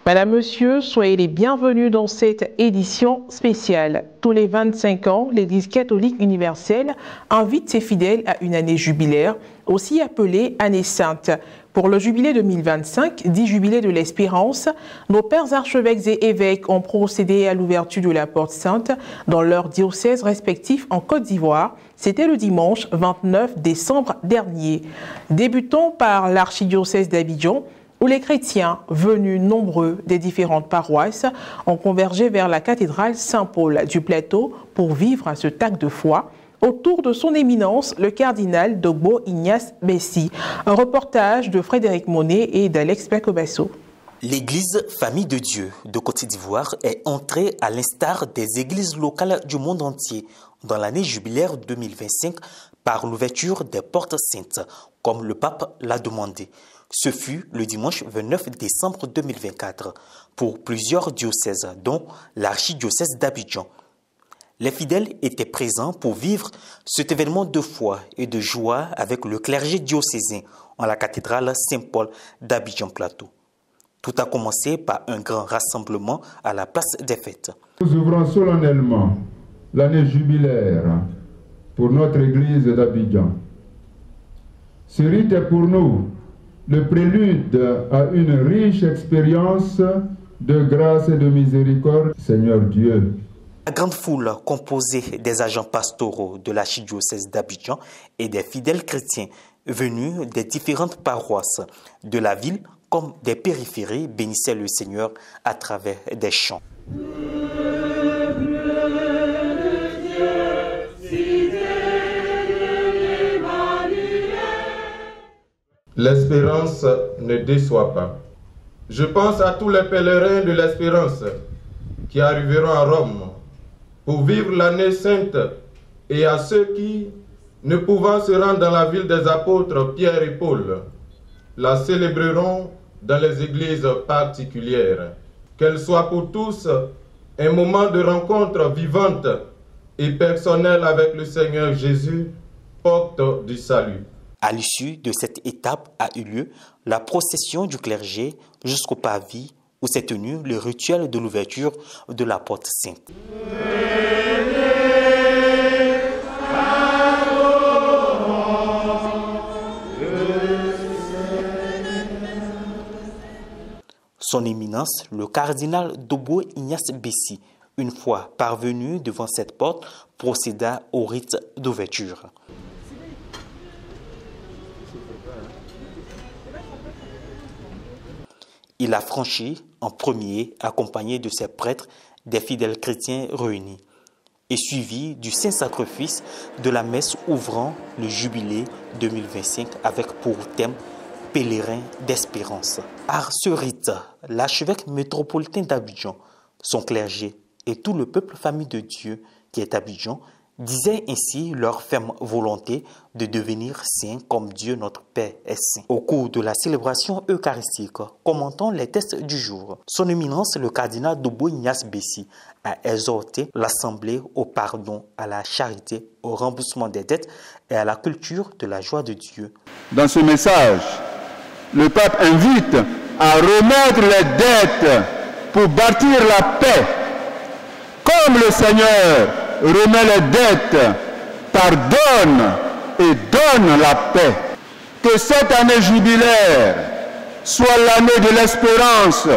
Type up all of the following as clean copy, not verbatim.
Madame, Monsieur, soyez les bienvenus dans cette édition spéciale. Tous les 25 ans, l'Église catholique universelle invite ses fidèles à une année jubilaire, aussi appelée Année Sainte. Pour le jubilé 2025, dit jubilé de l'Espérance, nos pères archevêques et évêques ont procédé à l'ouverture de la Porte Sainte dans leurs diocèses respectifs en Côte d'Ivoire. C'était le dimanche 29 décembre dernier. Débutons par l'archidiocèse d'Abidjan, où les chrétiens, venus nombreux des différentes paroisses, ont convergé vers la cathédrale Saint-Paul du Plateau pour vivre cet acte de foi autour de son éminence, le cardinal Dogbo Ignace Bessi. Un reportage de Frédéric Monet et d'Alex Pacobasso. L'église Famille de Dieu de Côte d'Ivoire est entrée à l'instar des églises locales du monde entier dans l'année jubilaire 2025 par l'ouverture des portes saintes, comme le pape l'a demandé. Ce fut le dimanche 29 décembre 2024 pour plusieurs diocèses, dont l'archidiocèse d'Abidjan. Les fidèles étaient présents pour vivre cet événement de foi et de joie avec le clergé diocésain en la cathédrale Saint-Paul d'Abidjan Plateau. Tout a commencé par un grand rassemblement à la place des fêtes. Nous ouvrons solennellement l'année jubilaire pour notre église d'Abidjan. Ce rite est pour nous le prélude à une riche expérience de grâce et de miséricorde, Seigneur Dieu. La grande foule composée des agents pastoraux de l'archidiocèse d'Abidjan et des fidèles chrétiens venus des différentes paroisses de la ville comme des périphéries bénissait le Seigneur à travers des chants. L'espérance ne déçoit pas. Je pense à tous les pèlerins de l'espérance qui arriveront à Rome pour vivre l'année sainte et à ceux qui, ne pouvant se rendre dans la ville des apôtres Pierre et Paul, la célébreront dans les églises particulières. Qu'elle soit pour tous un moment de rencontre vivante et personnelle avec le Seigneur Jésus, porte du salut. À l'issue de cette étape a eu lieu la procession du clergé jusqu'au parvis où s'est tenu le rituel de l'ouverture de la porte sainte. Son éminence, le cardinal Dogbo Ignace Bessi, une fois parvenu devant cette porte, procéda au rite d'ouverture. Il a franchi en premier, accompagné de ses prêtres, des fidèles chrétiens réunis, et suivi du Saint-Sacrifice de la messe ouvrant le jubilé 2025 avec pour thème « Pèlerin d'espérance ». Par ce rite, l'archevêque métropolitain d'Abidjan, son clergé et tout le peuple famille de Dieu qui est Abidjan disaient ainsi leur ferme volonté de devenir saints comme Dieu notre Père est saint. Au cours de la célébration eucharistique, commentant les textes du jour, son éminence le cardinal Dogbo Ignace Bessi a exhorté l'Assemblée au pardon, à la charité, au remboursement des dettes et à la culture de la joie de Dieu. Dans ce message, le pape invite à remettre les dettes pour bâtir la paix, comme le Seigneur remet les dettes, pardonne et donne la paix. Que cette année jubilaire soit l'année de l'espérance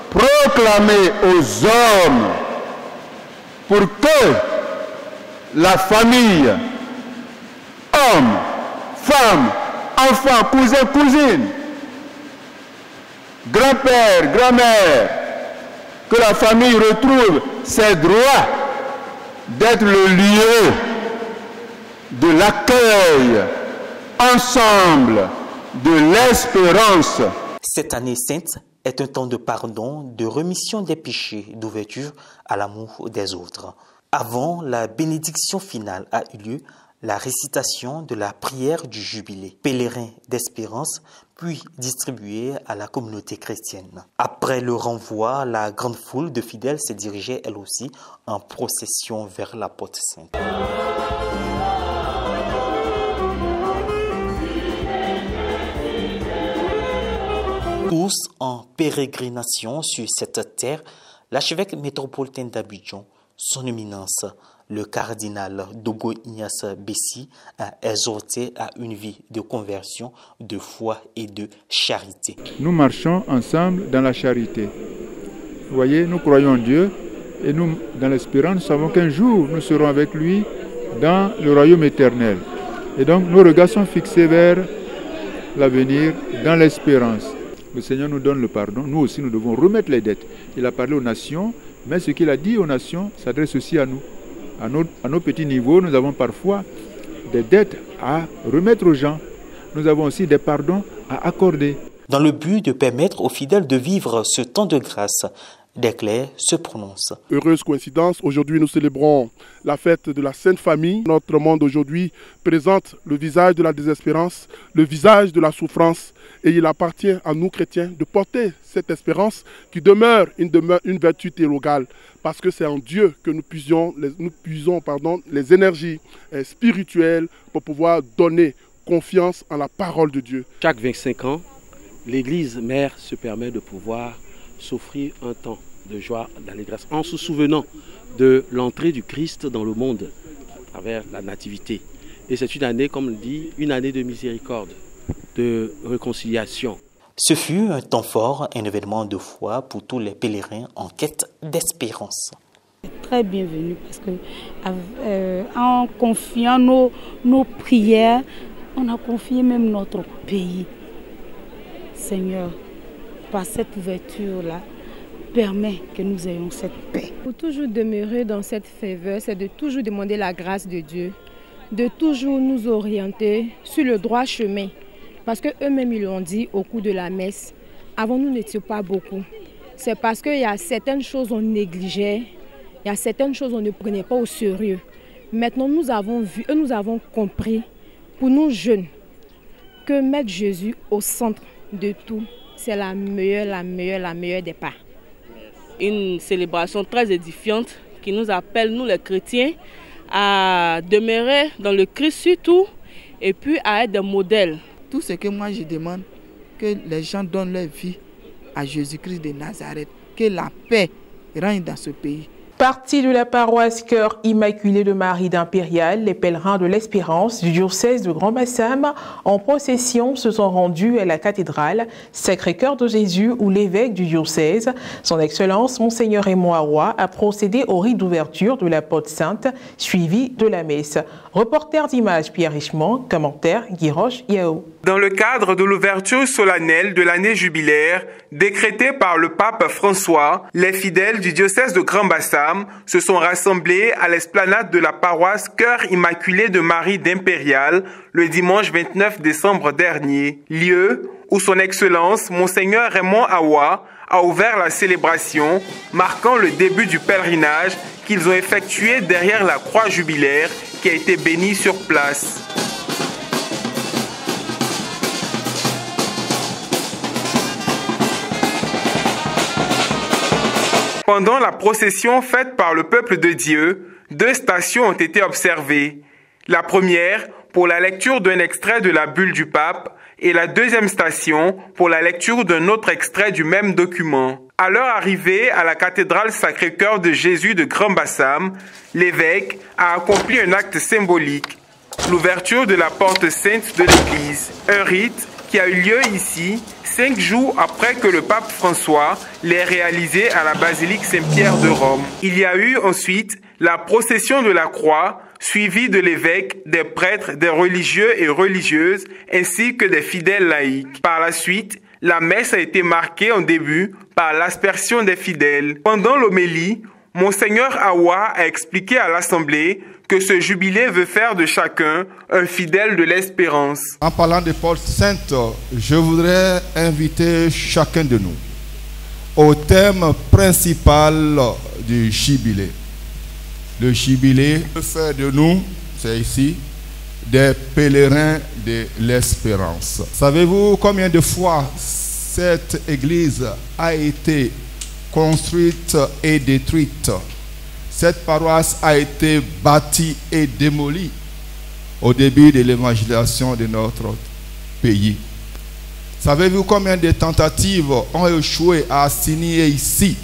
proclamée aux hommes pour que la famille, hommes, femmes, enfants, cousins, cousines, grand-père, grand-mère, que la famille retrouve ses droits d'être le lieu de l'accueil ensemble de l'espérance. Cette année sainte est un temps de pardon, de rémission des péchés, d'ouverture à l'amour des autres. Avant la bénédiction finale a eu lieu la récitation de la prière du jubilé, pèlerin d'espérance, puis distribuée à la communauté chrétienne. Après le renvoi, la grande foule de fidèles s'est dirigée elle aussi en procession vers la porte sainte. Tous en pérégrination sur cette terre, l'archevêque métropolitain d'Abidjan, son éminence, le cardinal Dogo Ignace Bessi, a exhorté à une vie de conversion, de foi et de charité. Nous marchons ensemble dans la charité. Vous voyez, nous croyons en Dieu et nous, dans l'espérance, nous savons qu'un jour, nous serons avec lui dans le royaume éternel. Et donc, nos regards sont fixés vers l'avenir, dans l'espérance. Le Seigneur nous donne le pardon. Nous aussi, nous devons remettre les dettes. Il a parlé aux nations, mais ce qu'il a dit aux nations s'adresse aussi à nous. À nos petits niveaux, nous avons parfois des dettes à remettre aux gens. Nous avons aussi des pardons à accorder. Dans le but de permettre aux fidèles de vivre ce temps de grâce, des clercs se prononcent. Heureuse coïncidence, aujourd'hui nous célébrons la fête de la Sainte Famille. Notre monde aujourd'hui présente le visage de la désespérance, le visage de la souffrance. Et il appartient à nous chrétiens de porter cette espérance qui demeure une vertu théologale. Parce que c'est en Dieu que nous puisons les énergies spirituelles pour pouvoir donner confiance en la parole de Dieu. Chaque 25 ans, l'Église mère se permet de pouvoir s'offrir un temps de joie, d'allégresse, en se souvenant de l'entrée du Christ dans le monde à travers la nativité. Et c'est une année, comme on le dit, une année de miséricorde, de réconciliation. Ce fut un temps fort, un événement de foi pour tous les pèlerins en quête d'espérance. Très bienvenue parce que en confiant nos prières, on a confié même notre pays. Seigneur, par cette ouverture-là, permet que nous ayons cette paix. Pour toujours demeurer dans cette faveur, c'est de toujours demander la grâce de Dieu, de toujours nous orienter sur le droit chemin. Parce qu'eux-mêmes, ils l'ont dit au cours de la messe, avant nous n'étions pas beaucoup. C'est parce qu'il y a certaines choses on négligeait, il y a certaines choses on ne prenait pas au sérieux. Maintenant, nous avons vu et nous avons compris, pour nous jeunes, que mettre Jésus au centre de tout, c'est la meilleure des pas. Une célébration très édifiante qui nous appelle, nous les chrétiens, à demeurer dans le Christ surtout et puis à être des modèles. Tout ce que moi je demande, que les gens donnent leur vie à Jésus-Christ de Nazareth, que la paix règne dans ce pays. Partis de la paroisse Cœur Immaculé de Marie d'Impérial, les pèlerins de l'Espérance du diocèse de Grand-Bassam en procession se sont rendus à la cathédrale Sacré-Cœur de Jésus où l'évêque du diocèse, son Excellence Monseigneur Raymond Awa, a procédé au rite d'ouverture de la porte sainte suivi de la messe. Reporter d'images Pierre Richemont, commentaire Guy Roche Yao. Dans le cadre de l'ouverture solennelle de l'année jubilaire décrétée par le pape François, les fidèles du diocèse de Grand-Bassam se sont rassemblés à l'esplanade de la paroisse Cœur Immaculé de Marie d'Impérial le dimanche 29 décembre dernier, lieu où son Excellence Monseigneur Raymond Awa a ouvert la célébration, marquant le début du pèlerinage qu'ils ont effectué derrière la croix jubilaire qui a été bénie sur place. Pendant la procession faite par le peuple de Dieu, 2 stations ont été observées. La première pour la lecture d'un extrait de la bulle du pape et la deuxième station pour la lecture d'un autre extrait du même document. À leur arrivée à la cathédrale Sacré-Cœur de Jésus de Grand-Bassam, l'évêque a accompli un acte symbolique, l'ouverture de la porte sainte de l'église, un rite qui a eu lieu ici 5 jours après que le pape François l'ait réalisé à la basilique Saint-Pierre de Rome. Il y a eu ensuite la procession de la croix, suivie de l'évêque, des prêtres, des religieux et religieuses, ainsi que des fidèles laïcs. Par la suite, la messe a été marquée en début par l'aspersion des fidèles. Pendant l'homélie, Monseigneur Awa a expliqué à l'Assemblée que ce jubilé veut faire de chacun un fidèle de l'espérance. En parlant des portes saintes, je voudrais inviter chacun de nous au thème principal du jubilé. Le jubilé veut faire de nous, c'est ici, des pèlerins de l'espérance. Savez-vous combien de fois cette église a été construite et détruite? Cette paroisse a été bâtie et démolie au début de l'évangélisation de notre pays. Savez-vous combien de tentatives ont échoué à signer ici?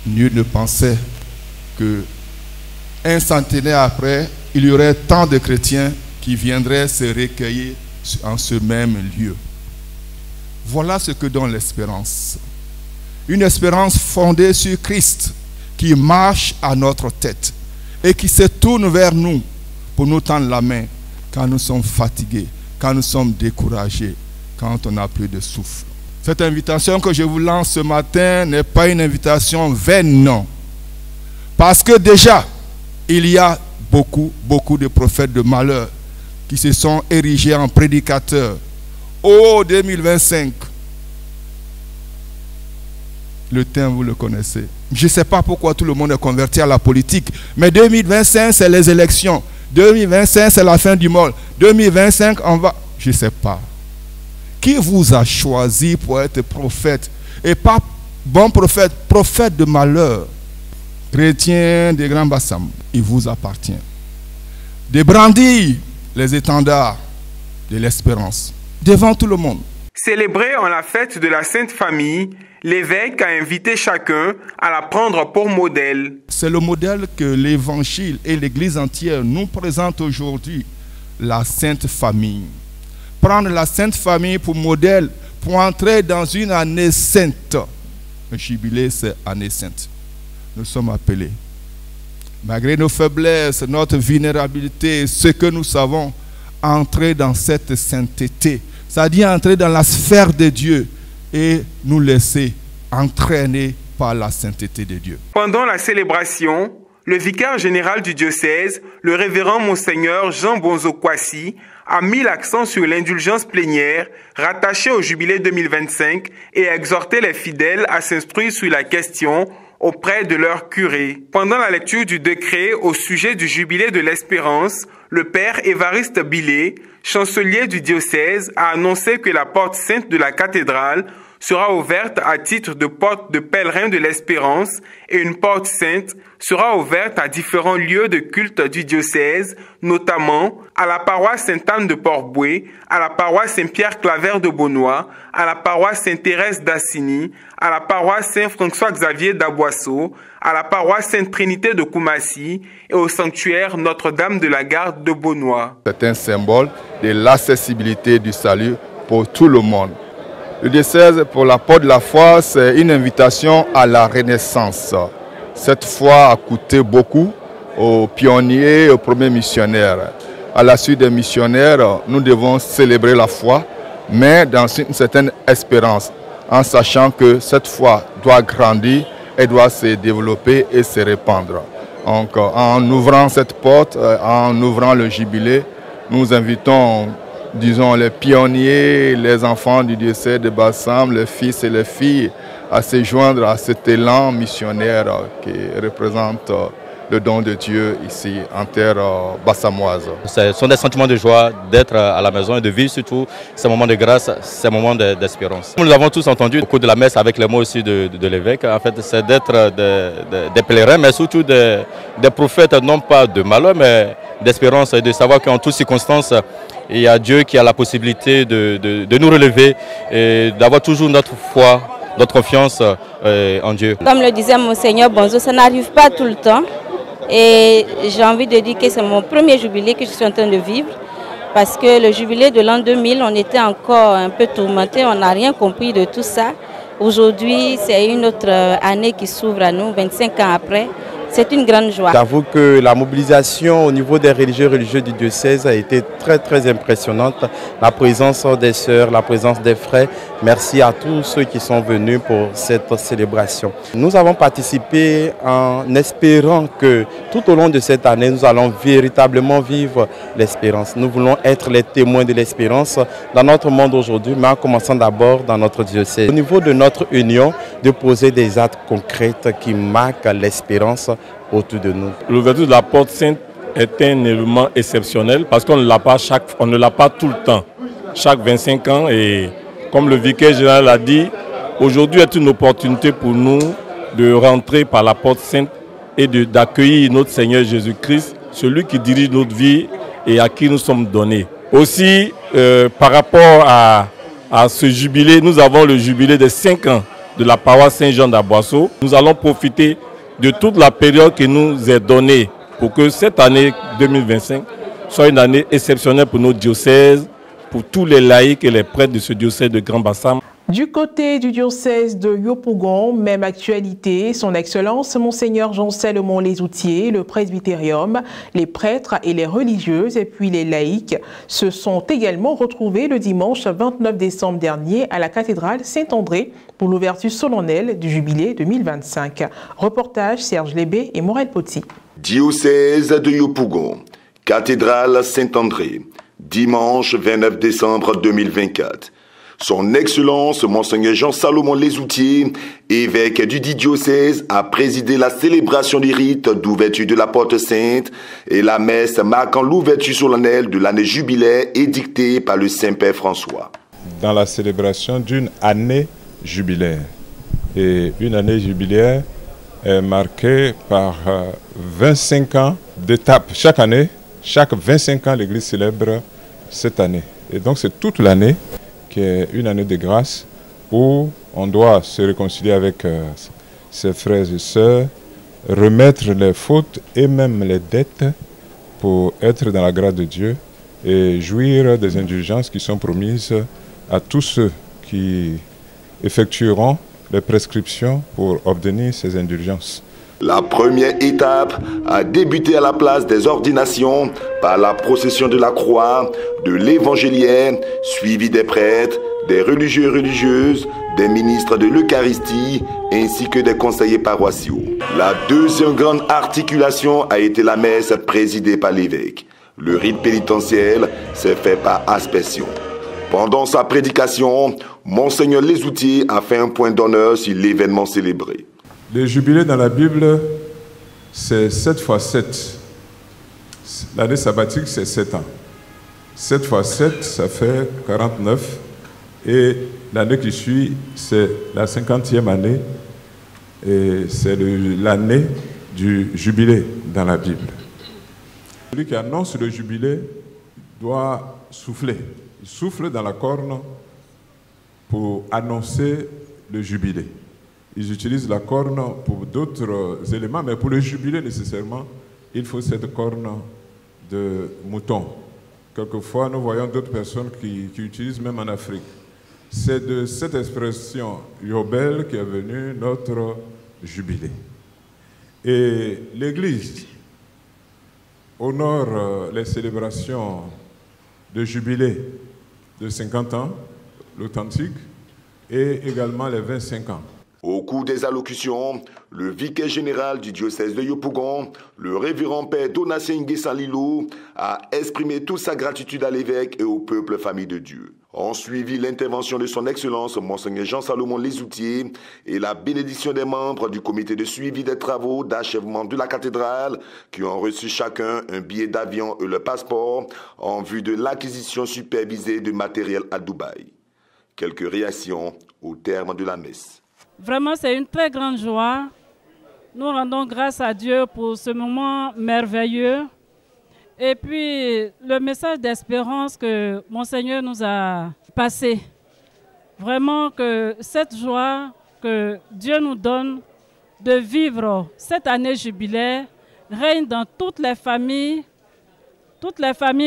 Nul ne pensait que un centenaire après, il y aurait tant de chrétiens qui viendraient se recueillir en ce même lieu. Voilà ce que donne l'espérance. Une espérance fondée sur Christ qui marche à notre tête et qui se tourne vers nous pour nous tendre la main quand nous sommes fatigués, quand nous sommes découragés, quand on n'a plus de souffle. Cette invitation que je vous lance ce matin n'est pas une invitation vaine, non. Parce que déjà, il y a beaucoup de prophètes de malheur qui se sont érigés en prédicateurs. Oh, 2025, le thème, vous le connaissez. Je ne sais pas pourquoi tout le monde est converti à la politique, mais 2025, c'est les élections. 2025, c'est la fin du monde. 2025, on va... Je ne sais pas. Qui vous a choisi pour être prophète? Et pas bon prophète, prophète de malheur. Chrétien des Grands Bassam, il vous appartient. De brandir les étendards de l'espérance devant tout le monde. Célébré en la fête de la Sainte Famille, l'évêque a invité chacun à la prendre pour modèle. C'est le modèle que l'Évangile et l'Église entière nous présentent aujourd'hui, la Sainte Famille. Prendre la Sainte Famille pour modèle, pour entrer dans une année sainte. Le jubilé, c'est année sainte. Nous sommes appelés, malgré nos faiblesses, notre vulnérabilité, ce que nous savons, entrer dans cette sainteté. C'est-à-dire entrer dans la sphère de Dieu et nous laisser entraîner par la sainteté de Dieu. Pendant la célébration, le vicaire général du diocèse, le révérend Monseigneur Jean Bonzo Kwasi, a mis l'accent sur l'indulgence plénière rattachée au jubilé 2025 et a exhorté les fidèles à s'instruire sur la question auprès de leur curé. Pendant la lecture du décret au sujet du jubilé de l'espérance, le père Évariste Billet, chancelier du diocèse, a annoncé que la porte sainte de la cathédrale sera ouverte à titre de porte de pèlerin de l'espérance et une porte sainte sera ouverte à différents lieux de culte du diocèse, notamment à la paroisse Sainte-Anne de Port-Bouët, à la paroisse Saint-Pierre-Claver de Beaunois, à la paroisse Sainte-Thérèse d'Assigny, à la paroisse Saint-François-Xavier d'Aboisseau, à la paroisse Sainte-Trinité de Koumassi et au sanctuaire Notre-Dame de la Garde de Beaunois. C'est un symbole de l'accessibilité du salut pour tout le monde. Le diocèse pour la porte de la foi, c'est une invitation à la renaissance. Cette foi a coûté beaucoup aux pionniers et aux premiers missionnaires. À la suite des missionnaires, nous devons célébrer la foi, mais dans une certaine espérance, en sachant que cette foi doit grandir et doit se développer et se répandre. Donc, en ouvrant cette porte, en ouvrant le jubilé, nous invitons, disons, les pionniers, les enfants du diocèse de Bassam, les fils et les filles, à se joindre à cet élan missionnaire qui représente le don de Dieu ici en terre bassamoise. Ce sont des sentiments de joie d'être à la maison et de vivre surtout ces moments de grâce, ces moments d'espérance. Nous l'avons tous entendu au cours de la messe avec les mots aussi de l'évêque. En fait, c'est d'être des pèlerins, mais surtout des prophètes, non pas de malheur, mais d'espérance et de savoir qu'en toutes circonstances, il y a Dieu qui a la possibilité de nous relever et d'avoir toujours notre foi, notre confiance en Dieu. Comme le disait Monseigneur Bonzo, ça n'arrive pas tout le temps. Et j'ai envie de dire que c'est mon premier jubilé que je suis en train de vivre. Parce que le jubilé de l'an 2000, on était encore un peu tourmentés, on n'a rien compris de tout ça. Aujourd'hui, c'est une autre année qui s'ouvre à nous, 25 ans après. C'est une grande joie. J'avoue que la mobilisation au niveau des religieux du diocèse a été très impressionnante. La présence des sœurs, la présence des frères. Merci à tous ceux qui sont venus pour cette célébration. Nous avons participé en espérant que tout au long de cette année, nous allons véritablement vivre l'espérance. Nous voulons être les témoins de l'espérance dans notre monde aujourd'hui, mais en commençant d'abord dans notre diocèse. Au niveau de notre union, de poser des actes concrets qui marquent l'espérance autour de nous. L'ouverture de la porte sainte est un événement exceptionnel parce qu'on ne l'a pas tout le temps, chaque 25 ans. Et comme le vicaire général l'a dit, aujourd'hui est une opportunité pour nous de rentrer par la porte sainte et d'accueillir notre Seigneur Jésus-Christ, celui qui dirige notre vie et à qui nous sommes donnés. Aussi, par rapport à à ce jubilé, nous avons le jubilé des 5 ans de la paroisse Saint-Jean d'Aboisseau. Nous allons profiter de toute la période qui nous est donnée pour que cette année 2025 soit une année exceptionnelle pour nos diocèses, pour tous les laïcs et les prêtres de ce diocèse de Grand Bassam. Du côté du diocèse de Yopougon, même actualité, son Excellence Monseigneur Jean-Salomon Lesoutier, le presbytérium, les prêtres et les religieuses et puis les laïcs se sont également retrouvés le dimanche 29 décembre dernier à la cathédrale Saint-André pour l'ouverture solennelle du jubilé 2025. Reportage Serge Lébé et Morel Poti. Diocèse de Yopougon, cathédrale Saint-André, dimanche 29 décembre 2024. Son Excellence, Monseigneur Jean-Salomon Lesoutier, évêque du dit diocèse, a présidé la célébration du rite d'ouverture de la Porte Sainte et la messe marquant l'ouverture solennelle de l'année jubilaire édictée par le Saint-Père François. Dans la célébration d'une année jubilaire. Et une année jubilaire est marquée par 25 ans d'étapes. Chaque année, chaque 25 ans, l'Église célèbre cette année. Et donc c'est toute l'année qui est une année de grâce où on doit se réconcilier avec ses frères et sœurs, remettre les fautes et même les dettes pour être dans la grâce de Dieu et jouir des indulgences qui sont promises à tous ceux qui effectueront les prescriptions pour obtenir ces indulgences. La première étape a débuté à la place des ordinations par la procession de la croix, de l'évangéliaire, suivi des prêtres, des religieux et religieuses, des ministres de l'Eucharistie ainsi que des conseillers paroissiaux. La deuxième grande articulation a été la messe présidée par l'évêque. Le rite pénitentiel s'est fait par aspersion. Pendant sa prédication, Monseigneur Lesoutier a fait un point d'honneur sur l'événement célébré. Le jubilé dans la Bible, c'est 7 fois 7. L'année sabbatique, c'est 7 ans. 7 fois 7, ça fait 49. Et l'année qui suit, c'est la 50e année. Et c'est l'année du jubilé dans la Bible. Celui qui annonce le jubilé doit souffler. Il souffle dans la corne pour annoncer le jubilé. Ils utilisent la corne pour d'autres éléments, mais pour le jubilé nécessairement, il faut cette corne de mouton. Quelquefois, nous voyons d'autres personnes qui utilisent même en Afrique. C'est de cette expression Yobel qui est venu notre jubilé. Et l'Église honore les célébrations de jubilé de 50 ans, l'authentique, et également les 25 ans. Au cours des allocutions, le vicaire général du diocèse de Yopougon, le révérend père Donatien Nguessan Lilou, a exprimé toute sa gratitude à l'évêque et au peuple famille de Dieu. On suivit l'intervention de son Excellence Monseigneur Jean-Salomon Lesoutier et la bénédiction des membres du comité de suivi des travaux d'achèvement de la cathédrale qui ont reçu chacun un billet d'avion et le passeport en vue de l'acquisition supervisée de matériel à Dubaï. Quelques réactions au terme de la messe. Vraiment, c'est une très grande joie. Nous rendons grâce à Dieu pour ce moment merveilleux. Et puis, le message d'espérance que Monseigneur nous a passé. Vraiment que cette joie que Dieu nous donne de vivre cette année jubilaire règne dans toutes les familles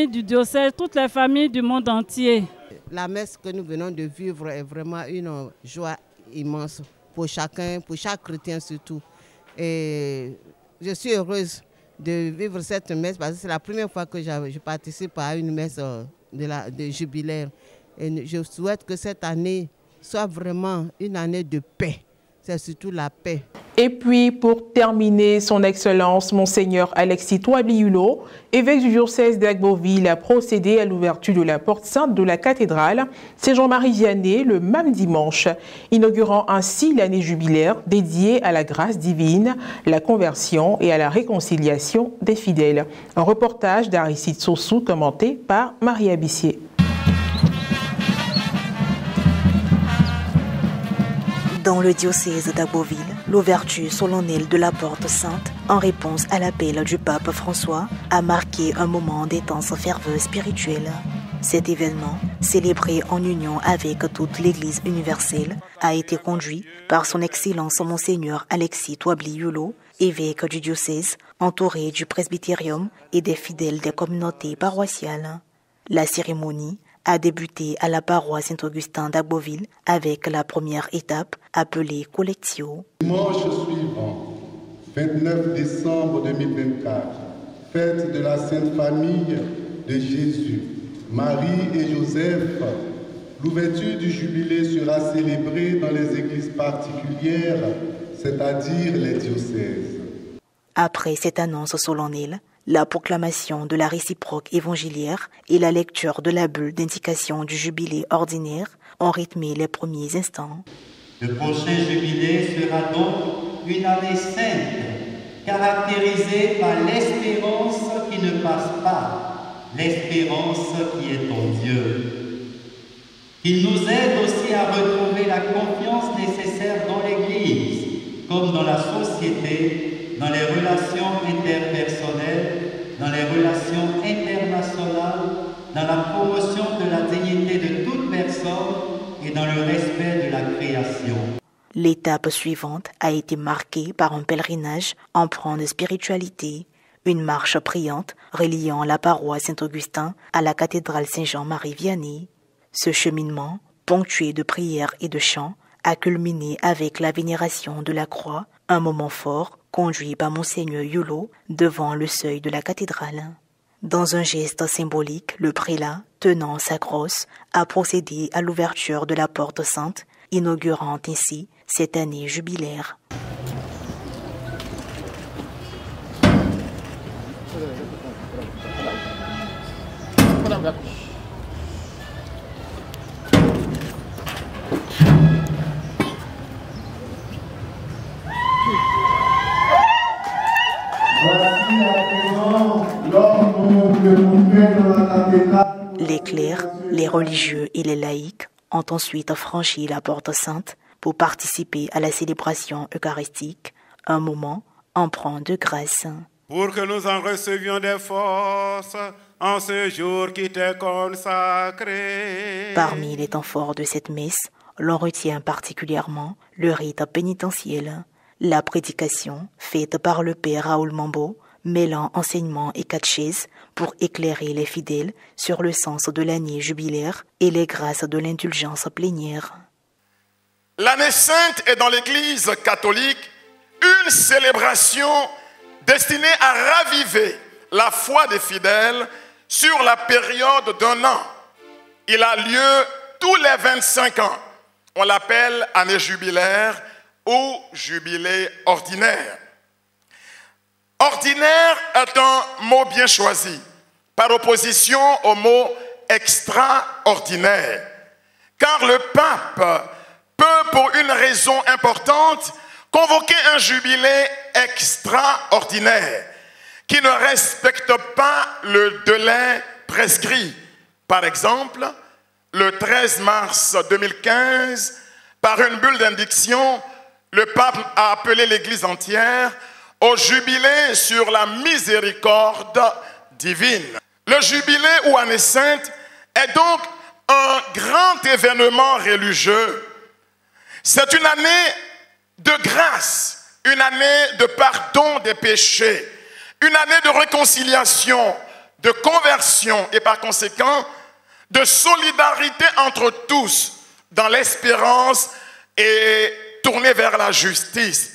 du diocèse, toutes les familles du monde entier. La messe que nous venons de vivre est vraiment une joie immense pour chacun, pour chaque chrétien surtout. Et je suis heureuse de vivre cette messe parce que c'est la première fois que je participe à une messe de jubilaire. Et je souhaite que cette année soit vraiment une année de paix. C'est surtout la paix. Et puis, pour terminer, son Excellence, Monseigneur Alexis Touabli-Hulot, évêque du diocèse d'Agboville, a procédé à l'ouverture de la porte sainte de la cathédrale Saint-Jean-Marie Vianney le même dimanche, inaugurant ainsi l'année jubilaire dédiée à la grâce divine, la conversion et à la réconciliation des fidèles. Un reportage d'Aristide Sossou commenté par Maria Bissier. Dans le diocèse d'Agboville, l'ouverture solennelle de la porte sainte, en réponse à l'appel du pape François, a marqué un moment d'intense ferveur spirituelle. Cet événement, célébré en union avec toute l'Église universelle, a été conduit par son Excellence Monseigneur Alexis Touabli-Yulo, évêque du diocèse, entouré du presbytérium et des fidèles des communautés paroissiales. La cérémonie a débuté à la paroisse Saint-Augustin d'Agboville avec la première étape appelée Collectio. Dimanche suivant, 29 décembre 2024, fête de la Sainte Famille de Jésus, Marie et Joseph, l'ouverture du jubilé sera célébrée dans les églises particulières, c'est-à-dire les diocèses. Après cette annonce solennelle, la proclamation de la réciproque évangéliaire et la lecture de la bulle d'indication du jubilé ordinaire ont rythmé les premiers instants. Le prochain jubilé sera donc une année sainte, caractérisée par l'espérance qui ne passe pas, l'espérance qui est en Dieu. Qu'il nous aide aussi à retrouver la confiance nécessaire dans l'Église, comme dans la société, dans les relations interpersonnelles, dans les relations internationales, dans la promotion de la dignité de toute personne et dans le respect de la création. L'étape suivante a été marquée par un pèlerinage empreint de spiritualité, une marche priante reliant la paroisse Saint-Augustin à la cathédrale Saint-Jean-Marie-Vianney. Ce cheminement, ponctué de prières et de chants, a culminé avec la vénération de la croix, un moment fort conduit par Monseigneur Yulo devant le seuil de la cathédrale. Dans un geste symbolique, le prélat, tenant sa crosse, a procédé à l'ouverture de la porte sainte, inaugurant ainsi cette année jubilaire. Les clercs, les religieux et les laïcs ont ensuite franchi la porte sainte pour participer à la célébration eucharistique, un moment empreint de grâce. Pour que nous en recevions des forces en ce jour qui t'est consacré. Parmi les temps forts de cette messe, l'on retient particulièrement le rite pénitentiel, la prédication faite par le père Raoul Mambo, mêlant enseignement et catéchèse pour éclairer les fidèles sur le sens de l'année jubilaire et les grâces de l'indulgence plénière. L'année sainte est dans l'Église catholique une célébration destinée à raviver la foi des fidèles sur la période d'un an. Il a lieu tous les 25 ans. On l'appelle année jubilaire ou jubilé ordinaire. Ordinaire est un mot bien choisi, par opposition au mot extraordinaire. Car le pape peut, pour une raison importante, convoquer un jubilé extraordinaire qui ne respecte pas le délai prescrit. Par exemple, le 13 mars 2015, par une bulle d'indiction, le pape a appelé l'Église entière au jubilé sur la miséricorde divine. Le jubilé ou année sainte est donc un grand événement religieux. C'est une année de grâce, une année de pardon des péchés, une année de réconciliation, de conversion et par conséquent de solidarité entre tous dans l'espérance et tournée vers la justice.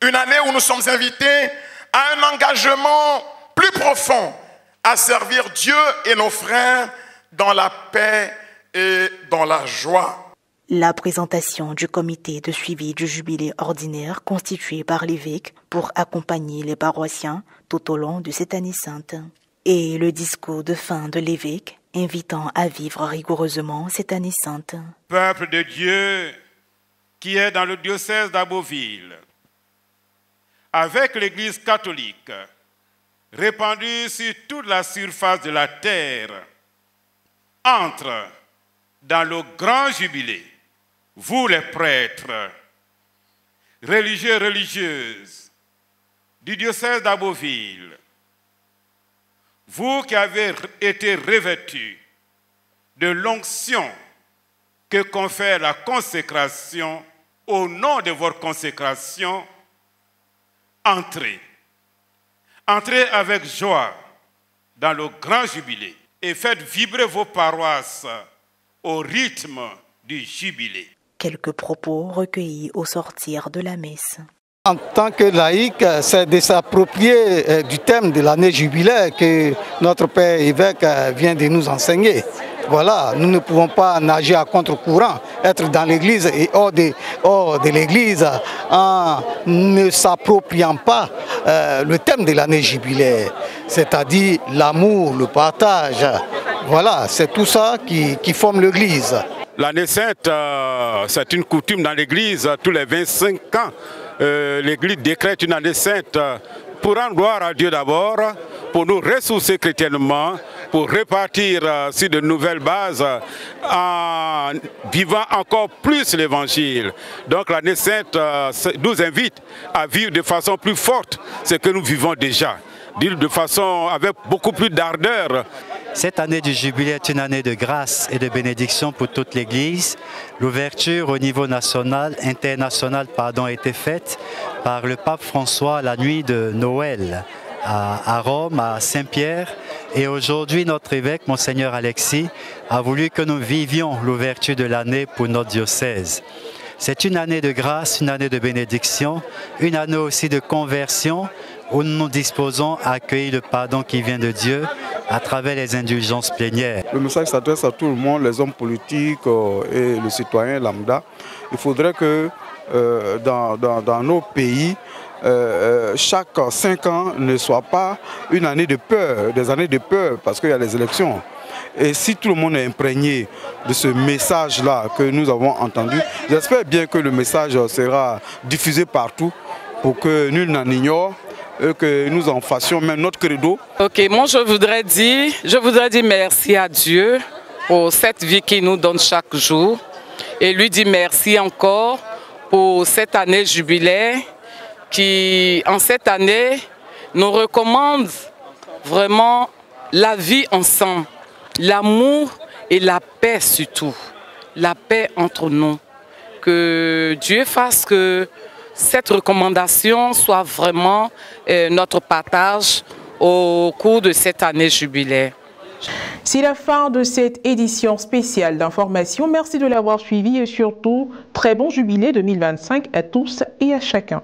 Une année où nous sommes invités à un engagement plus profond, à servir Dieu et nos frères dans la paix et dans la joie. La présentation du comité de suivi du jubilé ordinaire constitué par l'évêque pour accompagner les paroissiens tout au long de cette année sainte. Et le discours de fin de l'évêque invitant à vivre rigoureusement cette année sainte. Peuple de Dieu qui est dans le diocèse d'Abbeville, avec l'Église catholique, répandue sur toute la surface de la terre, entre dans le grand jubilé, vous les prêtres, religieux et religieuses du diocèse d'Abbeville, vous qui avez été revêtus de l'onction que confère la consécration, au nom de votre consécration, entrez. Entrez avec joie dans le grand jubilé et faites vibrer vos paroisses au rythme du jubilé. Quelques propos recueillis au sortir de la messe. En tant que laïc, c'est de s'approprier du thème de l'année jubilaire que notre père évêque vient de nous enseigner. Voilà, nous ne pouvons pas nager à contre-courant, être dans l'église et hors de l'église en ne s'appropriant pas le thème de l'année jubilaire, c'est-à-dire l'amour, le partage. Voilà, c'est tout ça qui forme l'église. L'année sainte, c'est une coutume dans l'église, tous les 25 ans. L'église décrète une année sainte pour rendre gloire à Dieu d'abord, pour nous ressourcer chrétiennement, pour repartir sur de nouvelles bases en vivant encore plus l'évangile. Donc l'année sainte nous invite à vivre de façon plus forte ce que nous vivons déjà, de façon avec beaucoup plus d'ardeur. Cette année du jubilé est une année de grâce et de bénédiction pour toute l'Église. L'ouverture au niveau national, international, a été faite par le pape François la nuit de Noël à Rome, à Saint-Pierre. Et aujourd'hui, notre évêque, Monseigneur Alexis, a voulu que nous vivions l'ouverture de l'année pour notre diocèse. C'est une année de grâce, une année de bénédiction, une année aussi de conversion, où nous nous disposons à accueillir le pardon qui vient de Dieu à travers les indulgences plénières. Le message s'adresse à tout le monde, les hommes politiques et le citoyen lambda. Il faudrait que dans nos pays, chaque 5 ans ne soit pas une année de peur, des années de peur, parce qu'il y a les élections. Et si tout le monde est imprégné de ce message-là que nous avons entendu, j'espère bien que le message sera diffusé partout pour que nul n'en ignore, et que nous en fassions même notre credo. Ok, moi je voudrais dire merci à Dieu pour cette vie qu'il nous donne chaque jour et lui dire merci encore pour cette année jubilaire qui, en cette année, nous recommande vraiment la vie ensemble, l'amour et la paix surtout, la paix entre nous. Que Dieu fasse que cette recommandation soit vraiment notre partage au cours de cette année jubilaire. C'est la fin de cette édition spéciale d'information. Merci de l'avoir suivi et surtout, très bon jubilé 2025 à tous et à chacun.